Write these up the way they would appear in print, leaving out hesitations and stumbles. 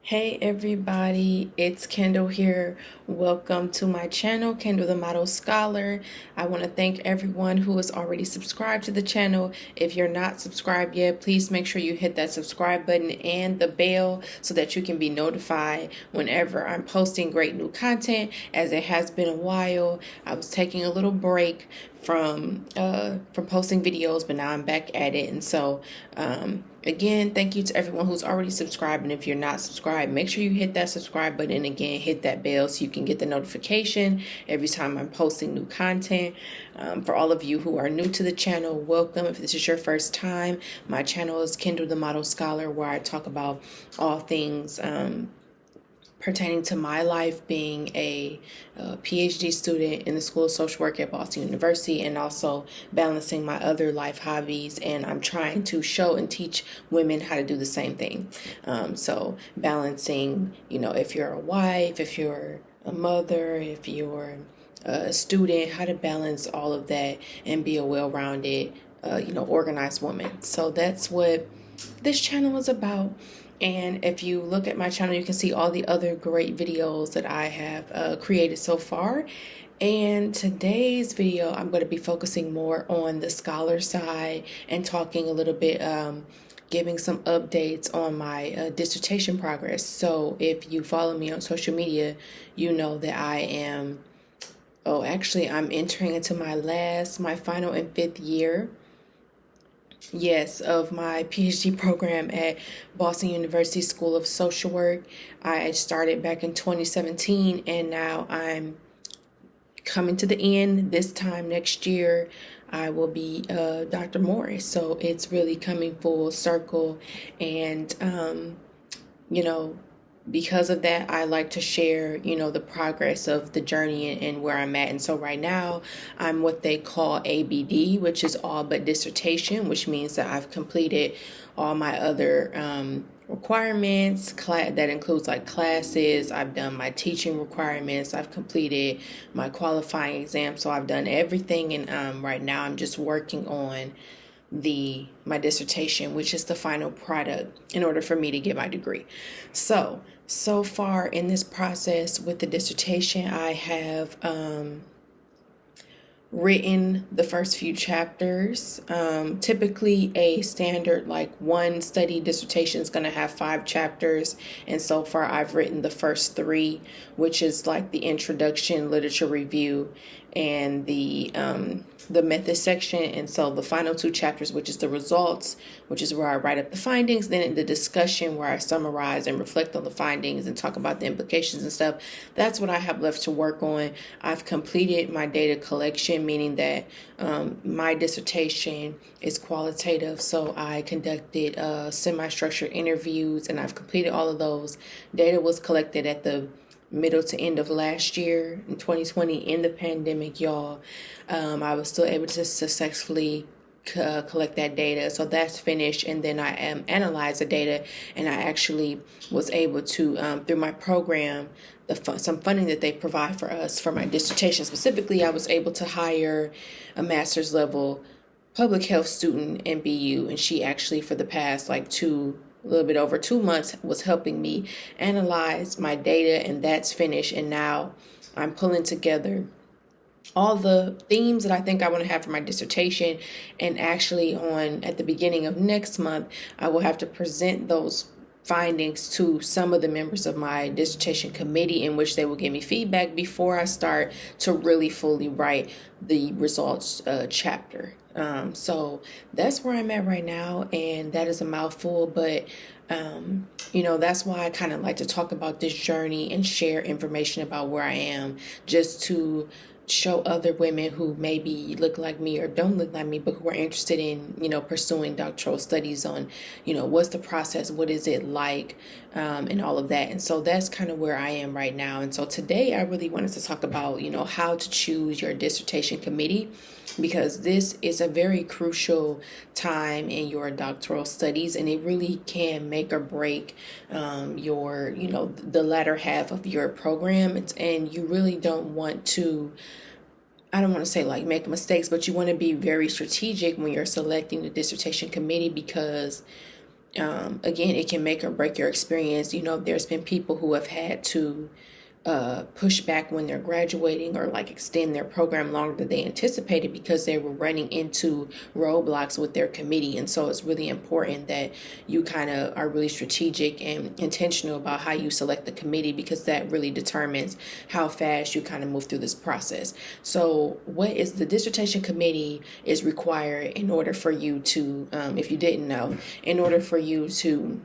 Hey everybody, it's Kendall here. Welcome to my channel, Kendall the Model Scholar. I want to thank everyone who has already subscribed to the channel. If you're not subscribed yet, please make sure you hit that subscribe button and the bell so that you can be notified whenever I'm posting great new content, as it has been a while. I was taking a little break from posting videos, but now I'm back at it. And so again, thank you to everyone who's already subscribed, and if you're not subscribed, make sure you hit that subscribe button, and again hit that bell so you can get the notification every time I'm posting new content. For all of you who are new to the channel, welcome. If this is your first time, my channel is Kendall the Model Scholar, where I talk about all things pertaining to my life being a PhD student in the School of Social Work at Boston University, and also balancing my other life hobbies. And I'm trying to show and teach women how to do the same thing. So balancing, if you're a wife, if you're a mother, if you're a student, how to balance all of that and be a well-rounded, organized woman. So that's what this channel is about. And if you look at my channel, you can see all the other great videos that I have created so far. And today's video, I'm going to be focusing more on the scholar side and talking a little bit, giving some updates on my dissertation progress. So if you follow me on social media, you know that I am, I'm entering into my final and fifth year, of my PhD program at Boston University School of Social Work. I started back in 2017, and now I'm coming to the end. This time next year, I will be Dr. Morris. So it's really coming full circle. And, because of that, I like to share, the progress of the journey and where I'm at. And so right now, I'm what they call ABD, which is all but dissertation, which means that I've completed all my other requirements. That includes like classes. I've done my teaching requirements. I've completed my qualifying exam. So I've done everything. And right now, I'm just working on my dissertation, which is the final product in order for me to get my degree. So far in this process with the dissertation, I have written the first few chapters. Typically a standard like one study dissertation is going to have 5 chapters, and so far I've written the first 3, which is like the introduction, literature review, and the method section. And so the final 2 chapters, which is the results, which is where I write up the findings, then in the discussion where I summarize and reflect on the findings and talk about the implications and stuff, that's what I have left to work on. I've completed my data collection, meaning that my dissertation is qualitative, so I conducted semi-structured interviews, and I've completed all of those. Data was collected at the middle to end of last year in 2020 in the pandemic, y'all. I was still able to successfully collect that data, so that's finished. And then I analyzed the data, and I actually was able to, through my program, some funding that they provide for us for my dissertation specifically, I was able to hire a master's level public health student in BU, and she actually for the past a little bit over 2 months was helping me analyze my data, and that's finished. And now I'm pulling together all the themes that I think I want to have for my dissertation, and actually at the beginning of next month, I will have to present those findings to some of the members of my dissertation committee, in which they will give me feedback before I start to really fully write the results chapter. So that's where I'm at right now, and that is a mouthful, but that's why I kind of like to talk about this journey and share information about where I am, just to show other women who maybe look like me or don't look like me, but who are interested in, pursuing doctoral studies on, what's the process, what is it like, and all of that. And so that's kind of where I am right now. And so today I really wanted to talk about, how to choose your dissertation committee, because this is a very crucial time in your doctoral studies, and it really can make or break your, the latter half of your program. And you really don't want to, I don't want to say make mistakes, but you want to be very strategic when you're selecting the dissertation committee, because Again, it can make or break your experience. There's been people who have had to push back when they're graduating, or like extend their program longer than they anticipated because they were running into roadblocks with their committee. And so it's really important that you kind of are really strategic and intentional about how you select the committee, because that really determines how fast you kind of move through this process. So what is the dissertation committee is required in order for you to, if you didn't know, in order for you to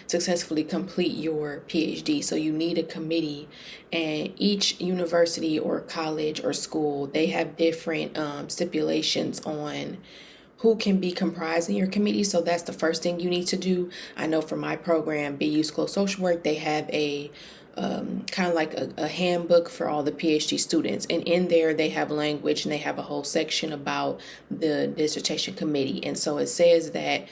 successfully complete your PhD. So you need a committee, and each university or college or school, they have different stipulations on who can be comprised in your committee. So that's the first thing you need to do. I know for my program, BU School of Social Work, they have a kind of like a handbook for all the PhD students. And in there, they have language, and they have a whole section about the dissertation committee. And so it says that,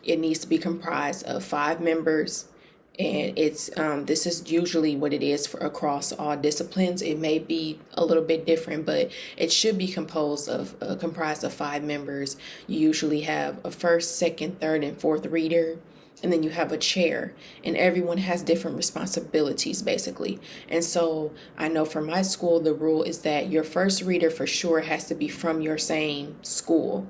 it needs to be comprised of 5 members, and it's this is usually what it is for across all disciplines. It may be a little bit different, but it should be comprised of 5 members. You usually have a first, second, third, and fourth reader, and then you have a chair, and everyone has different responsibilities basically. And so I know for my school, the rule is that your first reader for sure has to be from your same school.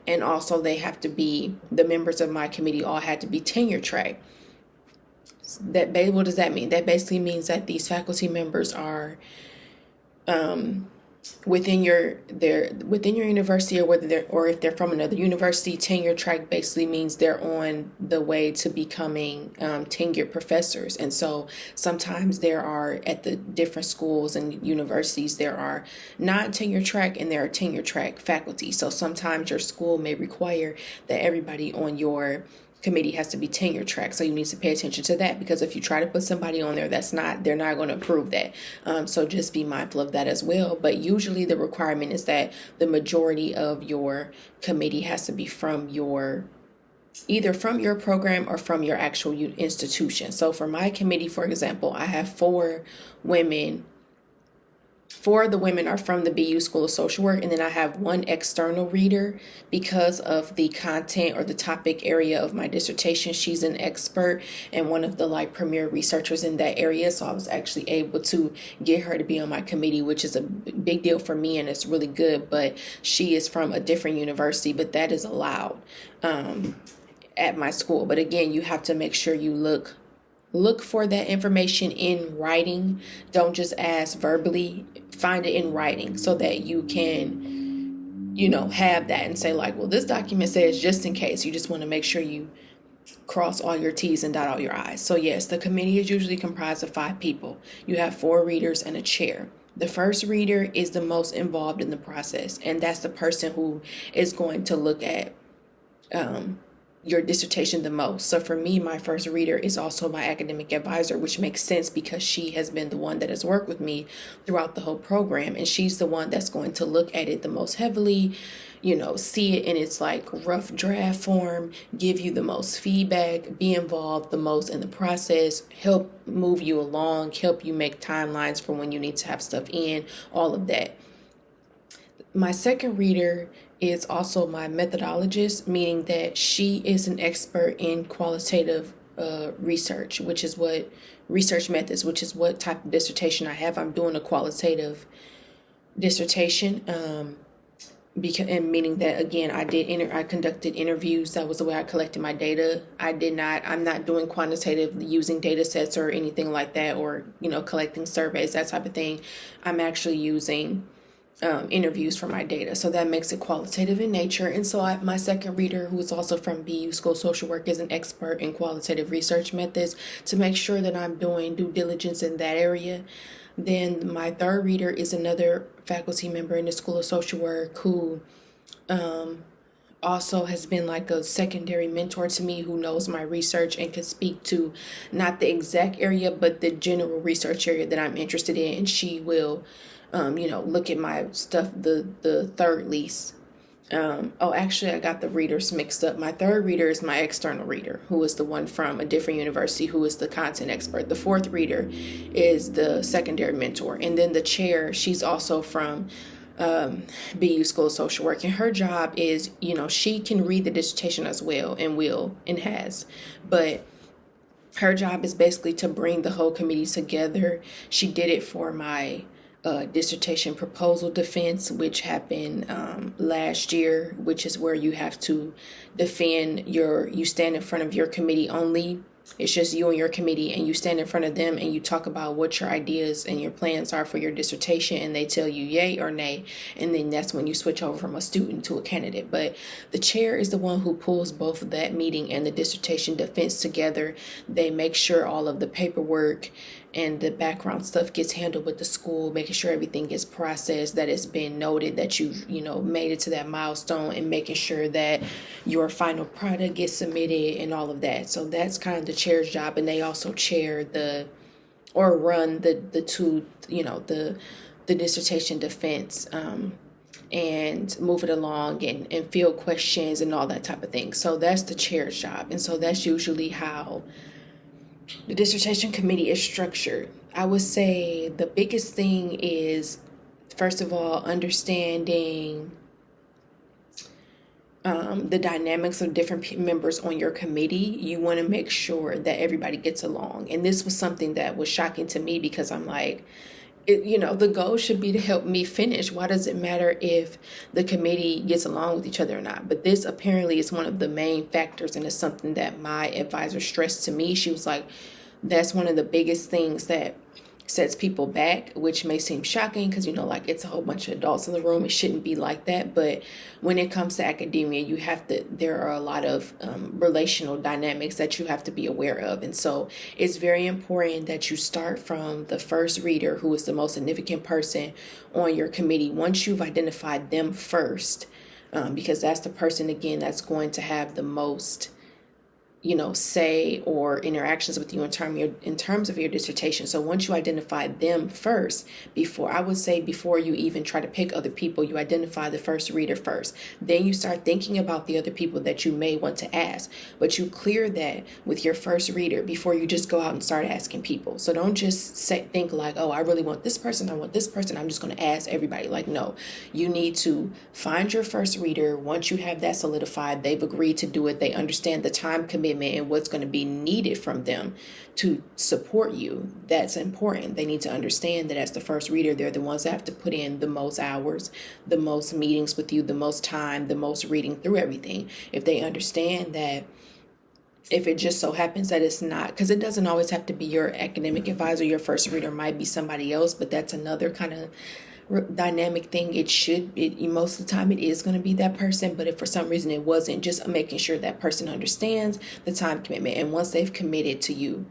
And also the members of my committee all had to be tenure track. What does that mean? That basically means that these faculty members are within your university, or if they're from another university. Tenure track basically means they're on the way to becoming tenured professors. And so sometimes there are, at the different schools and universities, there are not tenure track and there are tenure track faculty. So sometimes your school may require that everybody on your committee has to be tenure track. So you need to pay attention to that, because if you try to put somebody on there they're not going to approve that. So just be mindful of that as well. But usually the requirement is that the majority of your committee has to be either from your program or from your actual institution. So for my committee, for example, I have 4 women. 4 of the women are from the BU School of Social Work, and then I have 1 external reader because of the content or the topic area of my dissertation. She's an expert and one of the premier researchers in that area, so I was actually able to get her to be on my committee, which is a big deal for me, and it's really good. But she is from a different university, but that is allowed at my school. But again, you have to make sure you look for that information in writing. Don't just ask verbally. Find it in writing so that you can, have that and say well, this document says, just in case. You just want to make sure you cross all your T's and dot all your I's. So yes, the committee is usually comprised of 5 people. You have 4 readers and a chair. The first reader is the most involved in the process, and that's the person who is going to look at your dissertation the most. So for me, my first reader is also my academic advisor, which makes sense because she has been the one that has worked with me throughout the whole program, and she's the one that's going to look at it the most heavily, see it in its rough draft form, give you the most feedback, be involved the most in the process, help move you along, help you make timelines for when you need to have stuff in, all of that. My second reader is also my methodologist, meaning that she is an expert in qualitative research, which is what research methods, which is what type of dissertation I have. I'm doing a qualitative dissertation, meaning that again, I conducted interviews. That was the way I collected my data. I'm not doing quantitative using data sets or anything like that, or collecting surveys, that type of thing. I'm actually using interviews for my data. So that makes it qualitative in nature. And so my second reader, who is also from BU School of Social Work, is an expert in qualitative research methods to make sure that I'm doing due diligence in that area. Then my third reader is another faculty member in the School of Social Work who also has been a secondary mentor to me, who knows my research and can speak to not the exact area, but the general research area that I'm interested in. And she will look at my stuff the third least. Actually, I got the readers mixed up. My third reader is my external reader, who is the one from a different university, who is the content expert. The fourth reader is the secondary mentor. And then the chair, she's also from BU School of Social Work. And her job is, she can read the dissertation as well and will and has. But her job is basically to bring the whole committee together. She did it for my dissertation proposal defense, which happened last year, which is where you have to you stand in front of your committee only. It's just you and your committee, and you stand in front of them and you talk about what your ideas and your plans are for your dissertation, and they tell you yay or nay, and then that's when you switch over from a student to a candidate. But the chair is the one who pulls both of that meeting and the dissertation defense together. They make sure all of the paperwork and the background stuff gets handled with the school, making sure everything gets processed, that it's been noted that you've made it to that milestone, and making sure that your final product gets submitted and all of that. So that's kind of the chair's job. And they also chair run the two, the dissertation defense, and move it along and field questions and all that type of thing. So that's the chair's job. And so that's usually how the dissertation committee is structured. I would say the biggest thing is, first of all, understanding the dynamics of different members on your committee. You want to make sure that everybody gets along. And this was something that was shocking to me, because I'm like, the goal should be to help me finish. Why does it matter if the committee gets along with each other or not? But this apparently is one of the main factors, and it's something that my advisor stressed to me. She was like, that's one of the biggest things that sets people back, which may seem shocking because, it's a whole bunch of adults in the room. It shouldn't be like that. But when it comes to academia, there are a lot of relational dynamics that you have to be aware of. And so it's very important that you start from the first reader, who is the most significant person on your committee. Once you've identified them first, because that's the person, again, that's going to have the most say or interactions with you in terms of your dissertation. So once you identify them first, before you even try to pick other people, you identify the first reader first. Then you start thinking about the other people that you may want to ask, but you clear that with your first reader before you just go out and start asking people. So don't just think like, oh, I really want this person, I'm just going to ask everybody. Like, no, you need to find your first reader. Once you have that solidified, they've agreed to do it, they understand the time commitment and what's going to be needed from them to support you. That's important. They need to understand that as the first reader, they're the ones that have to put in the most hours, the most meetings with you, the most time, the most reading through everything. If they understand that, if it just so happens that it's not, because it doesn't always have to be your academic advisor, your first reader might be somebody else, but that's another kind of dynamic thing. Most of the time it is going to be that person, but if for some reason it wasn't, just making sure that person understands the time commitment. And once they've committed to you,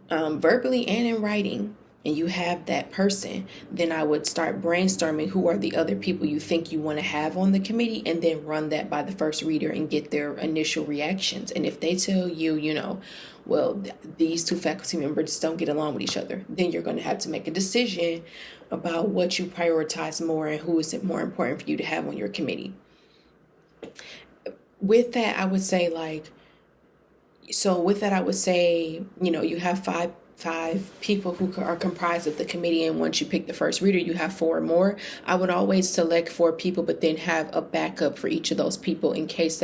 verbally and in writing, and you have that person, then I would start brainstorming who are the other people you think you want to have on the committee, and then run that by the first reader and get their initial reactions. And if they tell you, well, these two faculty members don't get along with each other, then you're going to have to make a decision about what you prioritize more and who is it more important for you to have on your committee. With that, I would say you have five people who are comprised of the committee, and once you pick the first reader, you have four more. I would always select four people, but then have a backup for each of those people in case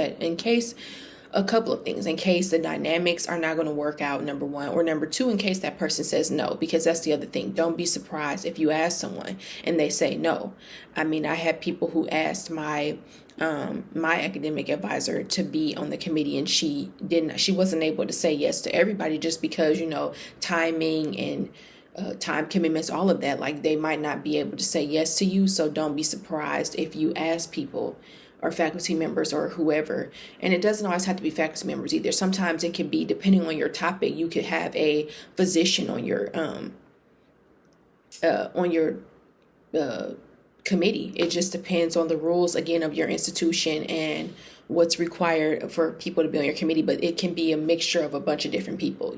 a couple of things, in case the dynamics are not going to work out, number one, or number two, in case that person says no, because that's the other thing. Don't be surprised if you ask someone and they say no. I had people who asked my academic advisor to be on the committee, and she wasn't able to say yes to everybody, just because, timing and time commitments, all of that, like they might not be able to say yes to you. So don't be surprised if you ask people or faculty members or whoever. And it doesn't always have to be faculty members either. Sometimes it can be, depending on your topic, you could have a physician on your committee. It just depends on the rules, again, of your institution and what's required for people to be on your committee. But it can be a mixture of a bunch of different people,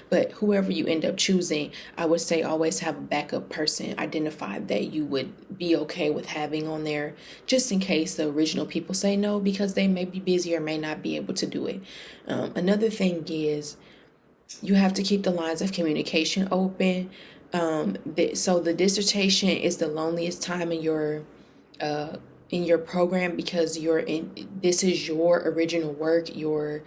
but whoever you end up choosing, I would say always have a backup person identified that you would be okay with having on there, just in case the original people say no, because they may be busy or may not be able to do it. Another thing is you have to keep the lines of communication open. So the dissertation is the loneliest time in your in your program, because this is your original work. Your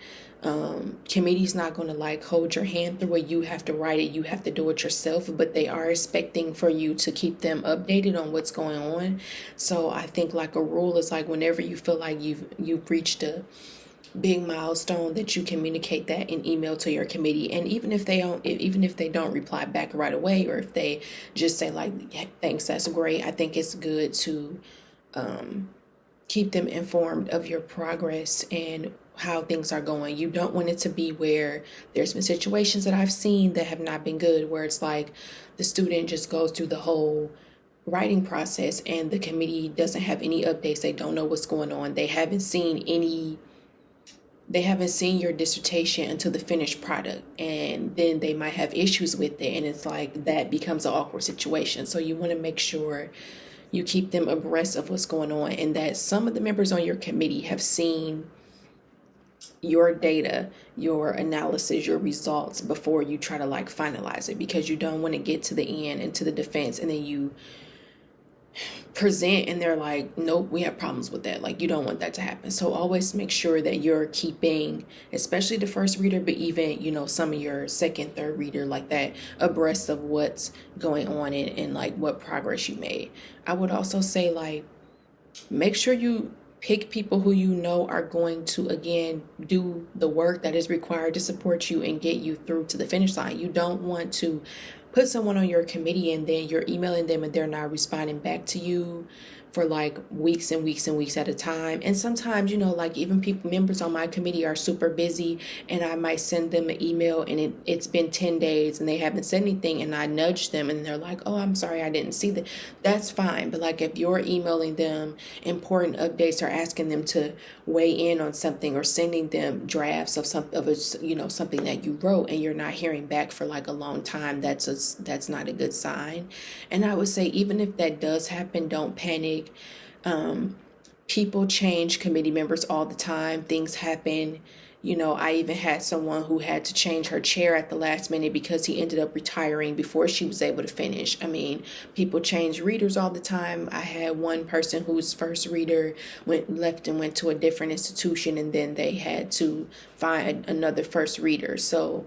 committee's not going to like hold your hand through it. You have to write it, you have to do it yourself, but they are expecting for you to keep them updated on what's going on. So I think like a rule is like whenever you feel like you've reached a big milestone, that you communicate that in email to your committee. And even if they don't reply back right away, or if they just say like, yeah, thanks, that's great, I think it's good to keep them informed of your progress and how things are going. You don't want it to be where there's been situations that I've seen that have not been good, where it's like the student just goes through the whole writing process and the committee doesn't have any updates. They don't know what's going on. They haven't seen your dissertation until the finished product, and then they might have issues with it, and it's like that becomes an awkward situation. So you want to make sure you keep them abreast of what's going on, and that some of the members on your committee have seen your data, your analysis, your results before you try to like finalize it, because you don't want to get to the end and to the defense and then you present and they're like, nope, we have problems with that. Like, you don't want that to happen. So always make sure that you're keeping, especially the first reader, but even some of your second, third reader like that, abreast of what's going on and like what progress you made. I would also say like, make sure you pick people who you know are going to, again, do the work that is required to support you and get you through to the finish line. You don't want to put someone on your committee and then you're emailing them and they're not responding back to you for like weeks and weeks and weeks at a time. And sometimes, like even members on my committee are super busy, and I might send them an email and it's been 10 days and they haven't said anything, and I nudge them and they're like, oh, I'm sorry, I didn't see that. That's fine. But like if you're emailing them important updates or asking them to weigh in on something or sending them drafts of something that you wrote and you're not hearing back for like a long time, that's not a good sign. And I would say even if that does happen, don't panic. People change committee members all the time. Things happen. I even had someone who had to change her chair at the last minute because he ended up retiring before she was able to finish. I mean, people change readers all the time. I had one person whose first reader left and went to a different institution, and then they had to find another first reader. So,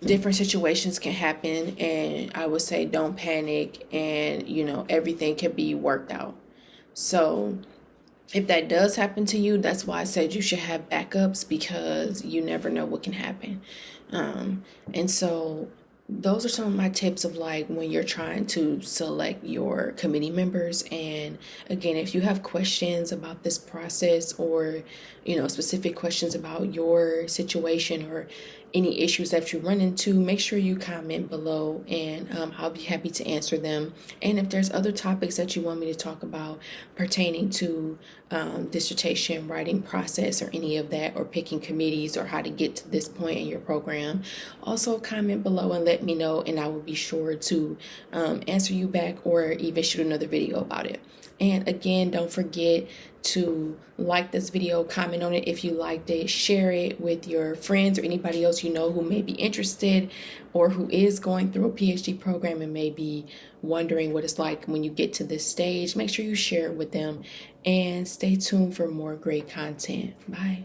different situations can happen, and I would say don't panic, and everything can be worked out. So if that does happen to you, that's why I said you should have backups, because you never know what can happen. And so those are some of my tips of like when you're trying to select your committee members. And again, if you have questions about this process, or specific questions about your situation or any issues that you run into, make sure you comment below, and I'll be happy to answer them. And if there's other topics that you want me to talk about pertaining to dissertation writing process or any of that, or picking committees, or how to get to this point in your program, also comment below and let me know, and I will be sure to answer you back, or even shoot another video about it. And again, don't forget to like this video, comment on it if you liked it, share it with your friends or anybody else you know who may be interested or who is going through a PhD program and may be wondering what it's like when you get to this stage. Make sure you share it with them, and stay tuned for more great content. Bye.